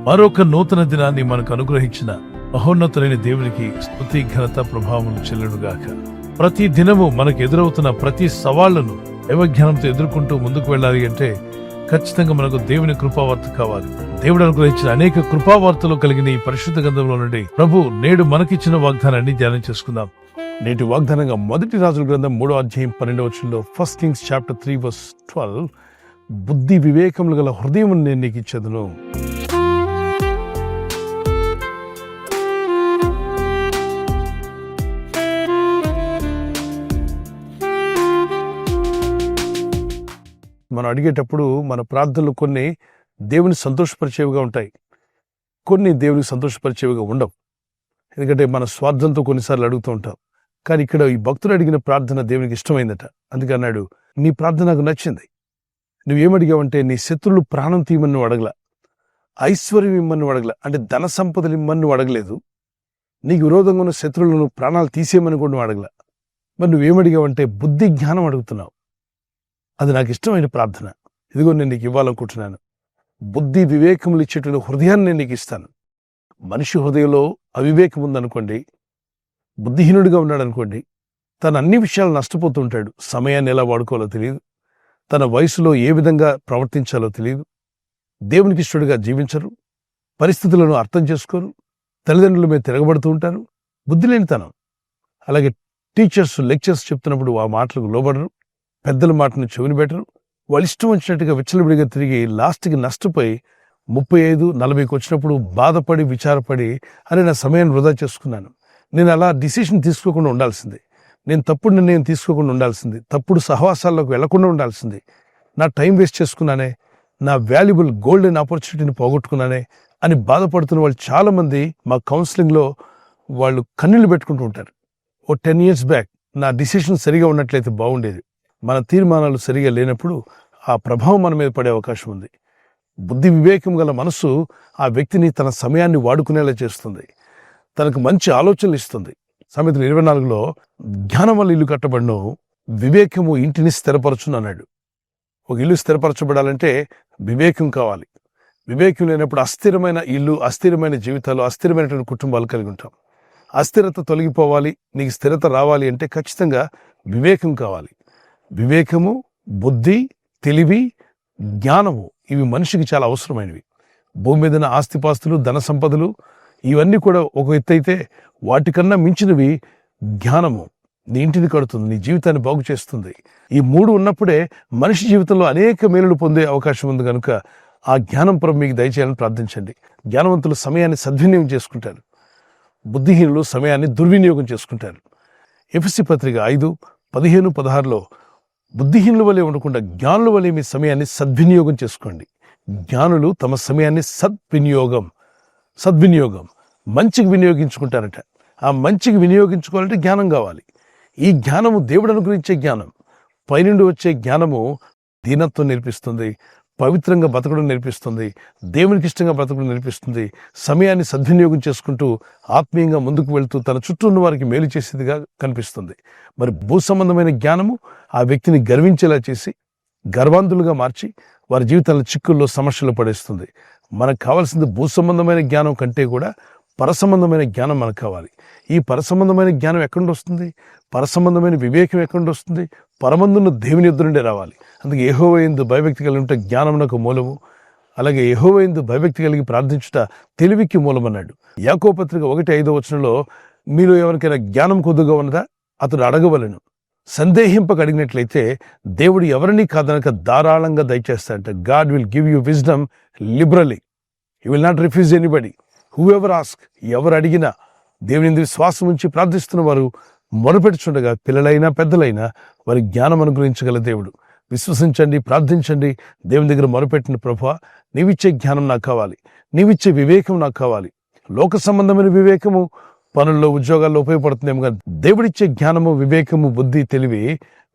మరొక నూతన దినాన్ని మనకు అనుగ్రహించిన మహోన్నతులైన దేవునికి స్తుతి ఘనత ప్రభావములు చెల్లుడుగాక. ప్రతి దినము మనకు ఎదురవుతున్న ప్రతి సవాళ్లను దైవజ్ఞానంతో ఎదుర్కొంటూ ముందుకు వెళ్ళాలి అంటే ఖచ్చితంగా మనకు దేవుని కృపావార్త కావాలి. దేవుడు అనుగ్రహించిన అనేక కృపావార్తలు కలిగిన ఈ పరిశుద్ధ గ్రంథంలో నుండి ప్రభు నేడు మనకిచ్చిన వాగ్దానాన్ని ధ్యానం చేసుకుందాం. నేటి వాగ్దానంగా 1 రాజుల గ్రంథం 3వ అధ్యాయం 12వ వచనంలో 1 Kings chapter 3 verse 12, బుద్ధి వివేకములు గల హృదయం నేను నీకు ఇచ్చేదను. మనం అడిగేటప్పుడు మన ప్రార్థనలు కొన్ని దేవుని సంతోషపరిచేవిగా ఉంటాయి, కొన్ని దేవునికి సంతోషపరిచేవిగా ఉండవు. ఎందుకంటే మన స్వార్థంతో కొన్నిసార్లు అడుగుతూ ఉంటాం. కానీ ఇక్కడ ఈ భక్తుడు అడిగిన ప్రార్థన దేవునికి ఇష్టమైందట. అందుకే అన్నాడు, నీ ప్రార్థన నాకు నచ్చింది. నువ్వేమడిగావంటే నీ శత్రులు ప్రాణం తీయమని నువ్వు అడగల, ఐశ్వర్యం ఇమ్మని నువ్వు అడగల, అంటే ధన సంపదలు ఇమ్మని నువ్వు అడగలేదు. నీకు విరోధంగా ఉన్న శత్రువులను ప్రాణాలు తీసేయమని కూడా నువ్వు అడగల. మరి నువ్వేమడిగావంటే బుద్ధి జ్ఞానం అడుగుతున్నావు. అది నాకు ఇష్టమైన ప్రార్థన. ఇదిగో నేను నీకు ఇవ్వాలనుకుంటున్నాను. బుద్ధి వివేకములు ఇచ్చేటువంటి హృదయాన్ని నేను నీకు ఇస్తాను. మనిషి హృదయంలో అవివేకం ఉందనుకోండి, బుద్ధిహీనుడిగా ఉన్నాడు అనుకోండి, తన అన్ని విషయాలు నష్టపోతూ ఉంటాడు. సమయాన్ని ఎలా వాడుకోవాలో తెలియదు, తన వయసులో ఏ విధంగా ప్రవర్తించాలో తెలియదు, దేవునికి ఇష్టడుగా జీవించరు, పరిస్థితులను అర్థం చేసుకోరు, తల్లిదండ్రుల మీద తిరగబడుతూ ఉంటారు. బుద్ధి లేనితనం. అలాగే టీచర్స్ లెక్చర్స్ చెప్తున్నప్పుడు ఆ మాటలకు లోబడరు, పెద్దల మాటను చెవిని పెట్టరు. వాళ్ళు ఇష్టం వచ్చినట్టుగా విచ్చలవిడిగా తిరిగి లాస్ట్కి నష్టపోయి 35-40కి వచ్చినప్పుడు బాధపడి విచారపడి అని నా సమయాన్ని వృధా చేసుకున్నాను, నేను అలా డిసిషన్ తీసుకోకుండా ఉండాల్సింది, నేను తప్పుడు నిర్ణయం తీసుకోకుండా ఉండాల్సింది, తప్పుడు సహవాసాల్లోకి వెళ్లకుండా ఉండాల్సింది, నా టైం వేస్ట్ చేసుకున్నానే, నా వాల్యుబుల్ గోల్డెన్ ఆపర్చునిటీని పోగొట్టుకున్నానే అని బాధపడుతున్న వాళ్ళు చాలామంది మా కౌన్సిలింగ్లో వాళ్ళు కన్నీళ్లు పెట్టుకుంటూ ఉంటారు. 10 years బ్యాక్ నా డిసిషన్ సరిగా ఉన్నట్లయితే బాగుండేది. మన తీర్మానాలు సరిగా లేనప్పుడు ఆ ప్రభావం మన మీద పడే అవకాశం ఉంది. బుద్ధి వివేకం గల మనసు ఆ వ్యక్తిని తన సమయాన్ని వాడుకునేలా చేస్తుంది, తనకు మంచి ఆలోచనలు ఇస్తుంది. సామెతలు 24లో జ్ఞానం వల్ల ఇల్లు కట్టబడను, వివేకము ఇంటిని స్థిరపరచును అన్నాడు. ఒక ఇల్లు స్థిరపరచబడాలంటే వివేకం కావాలి. వివేకం లేనప్పుడు అస్థిరమైన ఇల్లు, అస్థిరమైన జీవితాలు, అస్థిరమైనటువంటి కుటుంబాలు కలిగి ఉంటాం. అస్థిరత తొలగిపోవాలి, నీకు స్థిరత రావాలి అంటే ఖచ్చితంగా వివేకం కావాలి. వివేకము, బుద్ధి, తెలివి, జ్ఞానము ఇవి మనిషికి చాలా అవసరమైనవి. భూమి మీద ఆస్తిపాస్తులు, ధన సంపదలు ఇవన్నీ కూడా ఒక ఎత్తు అయితే, వాటికన్నా మించినవి జ్ఞానము. నీ ఇంటిని కడుతుంది, నీ జీవితాన్ని బాగు చేస్తుంది. ఈ 3 ఉన్నప్పుడే మనిషి జీవితంలో అనేక మేలులు పొందే అవకాశం ఉంది. కనుక ఆ జ్ఞానం ప్రభు మీకు దయచేయాలని ప్రార్థించండి. జ్ఞానవంతులు సమయాన్ని సద్వినియోగం చేసుకుంటారు, బుద్ధిహీనులు సమయాన్ని దుర్వినియోగం చేసుకుంటారు. ఎఫెసీ పత్రిక 5:15-16లో బుద్ధిహీనుల వలె ఉండకుండా జ్ఞానుల వలె మీ సమయాన్ని సద్వినియోగం చేసుకోండి. జ్ఞానులు తమ సమయాన్ని సద్వినియోగం మంచికి వినియోగించుకుంటారట. ఆ మంచికి వినియోగించుకోవాలంటే జ్ఞానం కావాలి. ఈ జ్ఞానము దేవుడు అనుగ్రహించే జ్ఞానం. పైనుండి వచ్చే జ్ఞానము దీనత్వం నేర్పిస్తుంది, పవిత్రంగా బతకడం నేర్పిస్తుంది, దేవునికి ఇష్టంగా బతకడం నేర్పిస్తుంది, సమయాన్ని సద్వినియోగం చేసుకుంటూ ఆత్మీయంగా ముందుకు వెళ్తూ తన చుట్టూ ఉన్న వారికి మేలు చేసేదిగా కనిపిస్తుంది. మరి భూ సంబంధమైన జ్ఞానము ఆ వ్యక్తిని గర్వించేలా చేసి, గర్వాంధులుగా మార్చి వారి జీవితాల చిక్కుల్లో సమస్యలు పడేస్తుంది. మనకు కావాల్సింది భూ సంబంధమైన జ్ఞానం కంటే కూడా పరసంబంధమైన జ్ఞానం మనకు కావాలి. ఈ పరసంబంధమైన జ్ఞానం ఎక్కడి నుండి వస్తుంది? పరసంబంధమైన వివేకం ఎక్కడి నుండి వస్తుంది? పరమందున్న దేవుని యొద్ద నుండే రావాలి. అందుకే యెహోవా యందు భయభక్తి కలిగి ఉంటే జ్ఞానమునకు మూలము, అలాగే యెహోవా యందు భయభక్తి కలిగి ప్రార్థించుట తెలివికి మూలమన్నాడు. యాకోబు పత్రిక 1:5 మీలో ఎవరికైనా జ్ఞానం కొద్దుగా ఉన్నదా? అతడు అడగవలెను, సందేహింపక అడిగినట్లయితే దేవుడు ఎవరిని కాదనక ధారాళంగా దయచేస్తాడంట. God will give you wisdom liberally, he will not refuse anybody. Whoever ask, ఎవరు అడిగినా దేవుని విశ్వాసం ఉంచి ప్రార్థిస్తున్న వారు మొరపెట్టుచుండగా పిల్లలైనా పెద్దలైనా వారి జ్ఞానం అనుగ్రహించగల దేవుడు. విశ్వసించండి, ప్రార్థించండి, దేవుని దగ్గర మొరపెట్టిన ప్రభువా నీవిచ్చే జ్ఞానం నాకు కావాలి, నీవిచ్చే వివేకం నాకు కావాలి. లోక సంబంధమైన వివేకము పనుల్లో, ఉద్యోగాల్లో ఉపయోగపడుతుందేమో కానీ దేవుడిచ్చే జ్ఞానము, వివేకము, బుద్ధి, తెలివి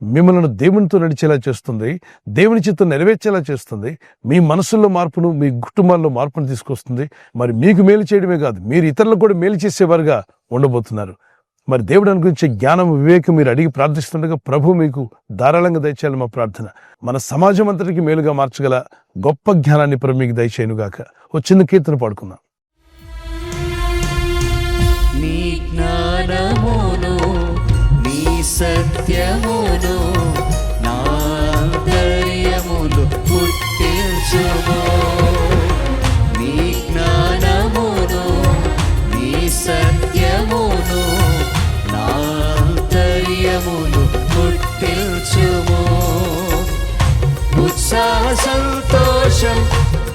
మిమ్మల్ని దేవునితో నడిచేలా చేస్తుంది, దేవుని చిత్తం నెరవేర్చేలా చేస్తుంది, మీ మనసుల్లో మార్పును, మీ కుటుంబాల్లో మార్పును తీసుకొస్తుంది. మరి మీకు మేలు చేయడమే కాదు, మీరు ఇతరులకు కూడా మేలు చేసేవారుగా ఉండబోతున్నారు. మరి దేవుడు అనుగురించే జ్ఞానం, వివేకం మీరు అడిగి ప్రార్థిస్తుండగా ప్రభు మీకు ధారాళంగా దయచేయాలి మా ప్రార్థన. మన సమాజం అంతటికి మేలుగా మార్చగల గొప్ప జ్ఞానాన్ని ప్రభు మీకు దయచేయనుగాక. ఒక చిన్న కీర్తన పాడుకుందాం. నీ జ్ఞానమును నీ సత్యమును నా ఆంతర్యములు పుట్టించుము. నీ జ్ఞానమును నీ సత్యమును నా ఆంతర్యములు పుట్టించుము. ఉత్సాహ సంతోషం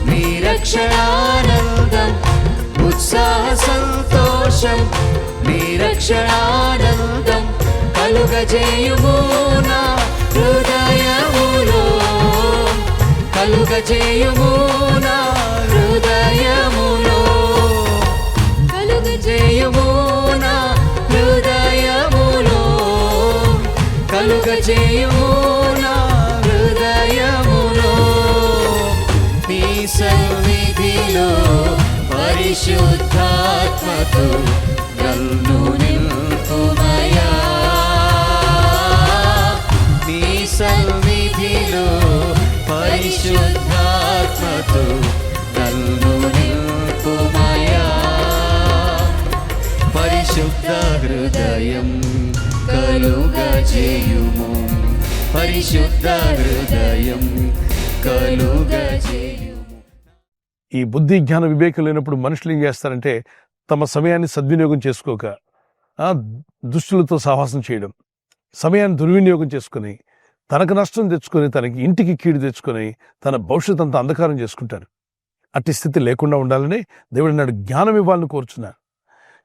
నీ రక్షణానందం, ఉత్సాహ సంతోషం నీ రక్షణానందం కలుగజేయుము నా హృదయములో, కలుగజేయుము నా హృదయములో, కలుగజేయుము నా హృదయములో, కలుగజేయుము నా హృదయములో. నీ సన్నిధిలో పరిశుద్ధాత్మతో నన్ను నింపుమయా. నీ సన్నిధిలో పరిశుద్ధాత్మతో నన్ను నింపుమయా. పరిశుద్ధ హృదయం కలుగజేయుము, పరిశుద్ధ హృదయం కలుగజేయుము. ఈ బుద్ధి జ్ఞాన వివేకం లేనప్పుడు మనుషులు ఏం చేస్తారంటే తమ సమయాన్ని సద్వినియోగం చేసుకోక దుష్టులతో సహవాసం చేయడం, సమయాన్ని దుర్వినియోగం చేసుకుని తనకు నష్టం తెచ్చుకొని తనకి ఇంటికి కీడు తెచ్చుకొని తన భవిష్యత్ అంతా అంధకారం చేసుకుంటారు. అట్టి స్థితి లేకుండా ఉండాలని దేవుడు అన్నాడు, జ్ఞానం ఇవ్వాలని కోరుచున్నాను.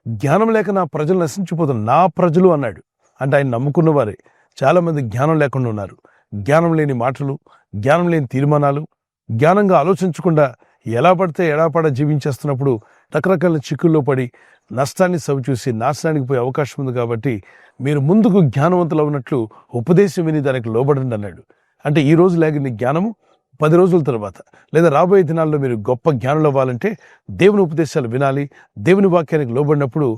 జ్ఞానం లేక నా ప్రజలు నశించిపోతున్నారు. నా ప్రజలు అన్నాడు అంటే ఆయన నమ్ముకున్న వారే. చాలామంది జ్ఞానం లేకుండా ఉన్నారు. జ్ఞానం లేని మాటలు, జ్ఞానం లేని తీర్మానాలు, జ్ఞానంగా ఆలోచించకుండా ఎలా పడితే ఎడాపడ జీవించేస్తున్నప్పుడు రకరకాల చిక్కుల్లో పడి నష్టాన్ని సవిచూసి నాశనానికి పోయే అవకాశం ఉంది. కాబట్టి మీరు ముందుకు జ్ఞానవంతులు ఉన్నట్లు ఉపదేశం విని దానికి లోబడండి అన్నాడు. అంటే ఈ రోజు లేని జ్ఞానము 10 రోజుల తర్వాత లేదా రాబోయే దినాల్లో మీరు గొప్ప జ్ఞానులు అవ్వాలంటే దేవుని ఉపదేశాలు వినాలి. దేవుని వాక్యానికి లోబడినప్పుడు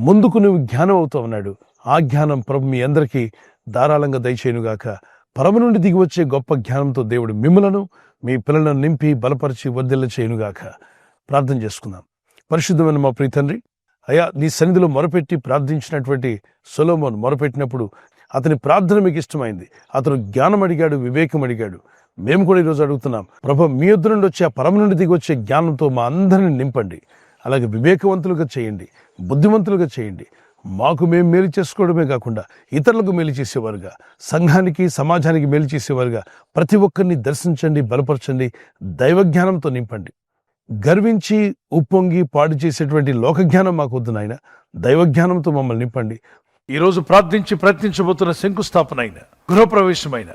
ముందుకు నువ్వు జ్ఞానం అవుతావు అన్నాడు. ఆ జ్ఞానం ప్రభు మీ అందరికీ ధారాళంగా దయచేయునుగాక. పరమ నుండి దిగి వచ్చే గొప్ప జ్ఞానంతో దేవుడు మిమ్మలను మీ పిల్లలను నింపి బలపరిచి వర్ధిల్ల చేయునుగాక. ప్రార్థన చేసుకుందాం. పరిశుద్ధమైన మా ప్రియ తండ్రి, అయ్యా నీ సన్నిధిలో మొరపెట్టి ప్రార్థించినటువంటి సొలొమోను మొరపెట్టినప్పుడు అతని ప్రార్థన మీకు ఇష్టమైంది. అతను జ్ఞానం అడిగాడు, వివేకం అడిగాడు. మేము కూడా ఈరోజు అడుగుతున్నాం, ప్రభు మీ యొద్ద నుండి వచ్చే ఆ పరమ నుండి దిగి వచ్చే జ్ఞానంతో మా అందరిని నింపండి. అలాగే వివేకవంతులుగా చేయండి, బుద్ధిమంతులుగా చేయండి. మాకు మేము మేలు చేసుకోవడమే కాకుండా ఇతరులకు మేలు చేసేవారుగా, సంఘానికి సమాజానికి మేలు చేసేవారుగా ప్రతి ఒక్కరిని దర్శించండి, బలపరచండి, దైవజ్ఞానంతో నింపండి. గర్వించి ఉప్పొంగి పాడు చేసేటువంటి లోకజ్ఞానం మాకు వద్దు నాయన, దైవజ్ఞానంతో మమ్మల్ని నింపండి. ఈరోజు ప్రార్థించి ప్రయత్నించబోతున్న శంకుస్థాపన అయిన, గృహప్రవేశమైన,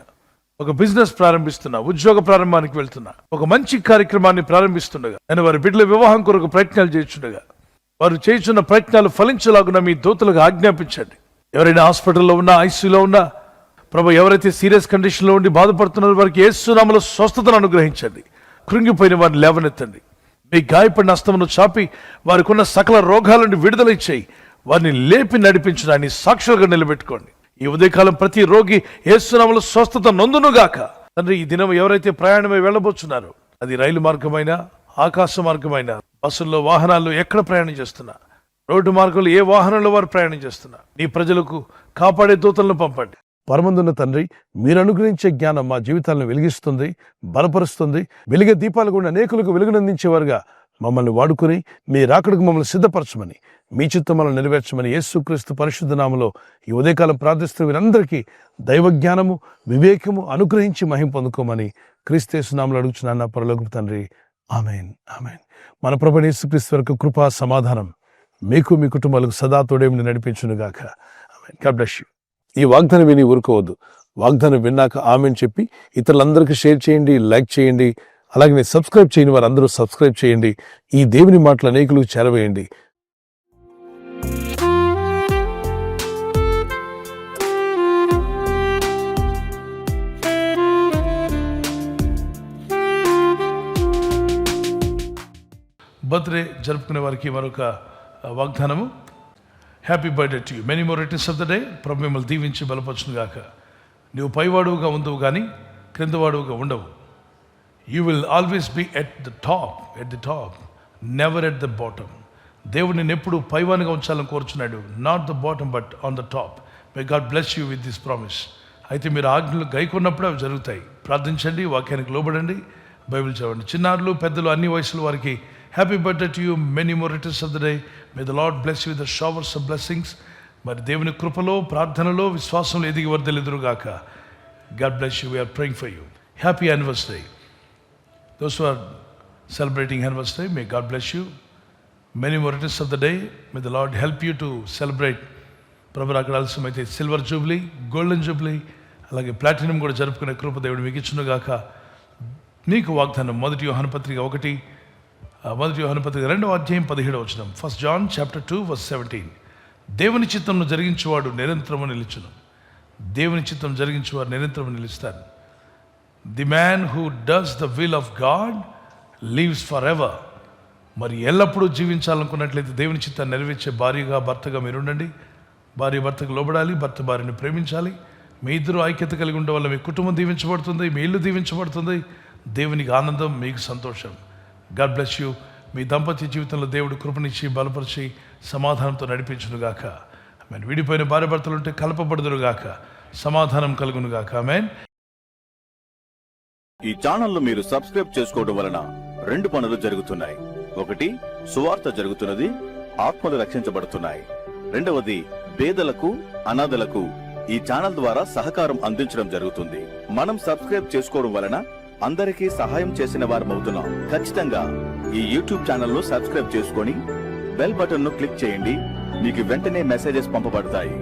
ఒక బిజినెస్ ప్రారంభిస్తున్నా, ఉద్యోగ ప్రారంభానికి వెళ్తున్నా, ఒక మంచి కార్యక్రమాన్ని ప్రారంభిస్తుండగా, నేను వారి బిడ్డల వివాహం కొరకు ప్రయత్నాలు చేస్తుండగా వారు చేస్తున్న ప్రయత్నాలు ఫలించలాగున మీ దూతలకు ఆజ్ఞాపించండి. ఎవరైనా హాస్పిటల్లో ఉన్నా, ఐసీయూలో ఉన్నా, ప్రభు ఎవరైతే సీరియస్ కండిషన్లో ఉండి బాధపడుతున్నారో వారికి యేసు నామములో స్వస్థతను అనుగ్రహించండి. కృంగిపోయిన వారిని లేవనెత్తండి. మీ గాయపడిన హస్తమును చాపి వారికి ఉన్న సకల రోగాల నుండి విడుదల ఇచ్చేయి. వారిని లేపి నడిపించడాన్ని సాక్షులుగా నిలబెట్టుకోండి. ఈ ఉదయకాలం ప్రతి రోగి యేసు నామములో స్వస్థత నొందునుగాక. తండ్రి, ఈ దినం ఎవరైతే ప్రయాణమై వెళ్ళబోతున్నారో, అది రైలు మార్గమైన, ఆకాశ మార్గమైన, బస్సుల్లో, వాహనాల్లో ఎక్కడ ప్రయాణం చేస్తున్నా, రోడ్డు మార్గంలో ఏ వాహనంలో వారు ప్రయాణం చేస్తున్నా, నీ ప్రజలకు కాపాడే దూతలను పంపండి. పరమందున్న తండ్రి, మీరు అనుగ్రహించే జ్ఞానం మా జీవితాలను వెలిగిస్తుంది, బలపరుస్తుంది. వెలిగే దీపాలు కూడా అనేకులకు వెలుగునందించేవారుగా మమ్మల్ని వాడుకుని మీ రాకడకు మమ్మల్ని సిద్ధపరచమని, మీ చిత్తం మనల్ని నెరవేర్చమని యేసుక్రీస్తు పరిశుద్ధ నామములో ఈ ఉదయకాలం ప్రార్థిస్తున్న వీరందరికీ దైవజ్ఞానము, వివేకము అనుగ్రహించి మహిమ పొందుకోమని క్రీస్తు యేసు నామములో అడుగుచున్నాను నా పరలోకపు తండ్రి. ఆమేన్, ఆమేన్. మన ప్రభువైన యేసుక్రీస్తు వరకు కృపా సమాధానం మీకు, మీ కుటుంబాలకు సదా తోడేమిని నడిపించునుగాక. ఆమేన్. God bless you. ఈ వాగ్దానం విని ఊరుకోవద్దు. వాగ్దానం విన్నాక ఆమేన్ చెప్పి ఇతరులందరికీ షేర్ చేయండి, లైక్ చేయండి. అలాగే సబ్స్క్రైబ్ చేయని వారందరూ సబ్స్క్రైబ్ చేయండి. ఈ దేవుని మాటలు అనేకులకు చేరవేయండి. బర్త్డే జరుపుకునే వారికి మరొక వాగ్దానము. Happy birthday to you, many more returns of the day. ప్రభు మిమ్మల్ని దీవించి బలపరచునుగాక. నువ్వు పైవాడువుగా ఉండవు కానీ క్రిందవాడువుగా ఉండవు. You will always be at the top. Never at the bottom. దేవుడు నేను ఎప్పుడు పైవానిగా ఉంచాలని కోరుచున్నాడు, not the bottom but on the top. May God bless you with this promise. అయితే మీరు ఆజ్ఞలు గైకొన్నప్పుడు అవి జరుగుతాయి. ప్రార్థించండి, వాక్యానికి లోబడండి, బైబిల్ చదవండి. చిన్నారులు పెద్దలు అన్ని వయసుల వారికి happy birthday to you, many more returns of the day. May the lord bless you with the showers of blessings. మరి దేవుని కృపలో, ప్రార్థనలో, విశ్వాసంలో ఎదిగి వర్ధలెదురుగాక. God bless you. We are praying for you. Happy anniversary. Those who are celebrating anniversary, may God bless you. Many more returns of the day. May the lord help you to celebrate. ప్రభు అక్కడ ఆలస్యమైతే silver jubilee, golden jubilee, అలాగే platinum కూడా జరుపుకునే కృప దేవుడు మీకు ఇచ్చునుగాక. నీకు వాగ్దానం 1 యోహాను పత్రిక 2వ అధ్యాయం 17వ వచనం. 1 John chapter 2 verse 17. దేవుని చిత్తంను జరిగించేవాడు నిరంతరము నిలుచును. దేవుని చిత్తం జరిగించేవాడు నిరంతరము నిలుస్తాడు. The man who does the will of God lives for ever. మరి ఎల్లప్పుడూ జీవించాలనుకున్నట్లయితే దేవుని చిత్తాన్ని నెరవేర్చే భార్యగా, భర్తగా మీరు ఉండండి. భార్య భర్తకు లోబడాలి, భర్త భార్యను ప్రేమించాలి. మీ ఇద్దరు ఐక్యత కలిగి ఉండడం వల్ల మీ కుటుంబం దీవించబడుతుంది, మీ ఇల్లు దీవించబడుతుంది. దేవునికి ఆనందం, మీకు సంతోషం. God bless you. మీ దాంపత్య జీవితంలో దేవుడు కృపనిచ్చి, బలపరిచి, సమాధానంతో నడిపించునుగాక. ఆమేన్. విడిపోయిన భార్య భర్తలు ఉంటే కలపబడుదురుగాక, సమాధానం కలుగునుగాక. ఆమేన్. ఈ ఛానల్ను మీరు సబ్స్క్రైబ్ చేసుకోవడం వలన 2 పనులు జరుగుతున్నాయి. 1, సువార్త జరుగుతున్నది, ఆత్మలు రక్షించబడుతున్నాయి. 2వది, పేదలకు, అనాథలకు ఈ ఛానల్ ద్వారా సహకారం అందించడం జరుగుతుంది. మనం సబ్స్క్రైబ్ చేసుకోవడం వలన అందరికీ సహాయం చేసిన వారమవుతున్నాం. ఖచ్చితంగా ఈ యూట్యూబ్ ఛానల్ను సబ్స్క్రైబ్ చేసుకొని బెల్ బటన్ను క్లిక్ చేయండి. మీకు వెంటనే మెసేజెస్ పంపబడతాయి.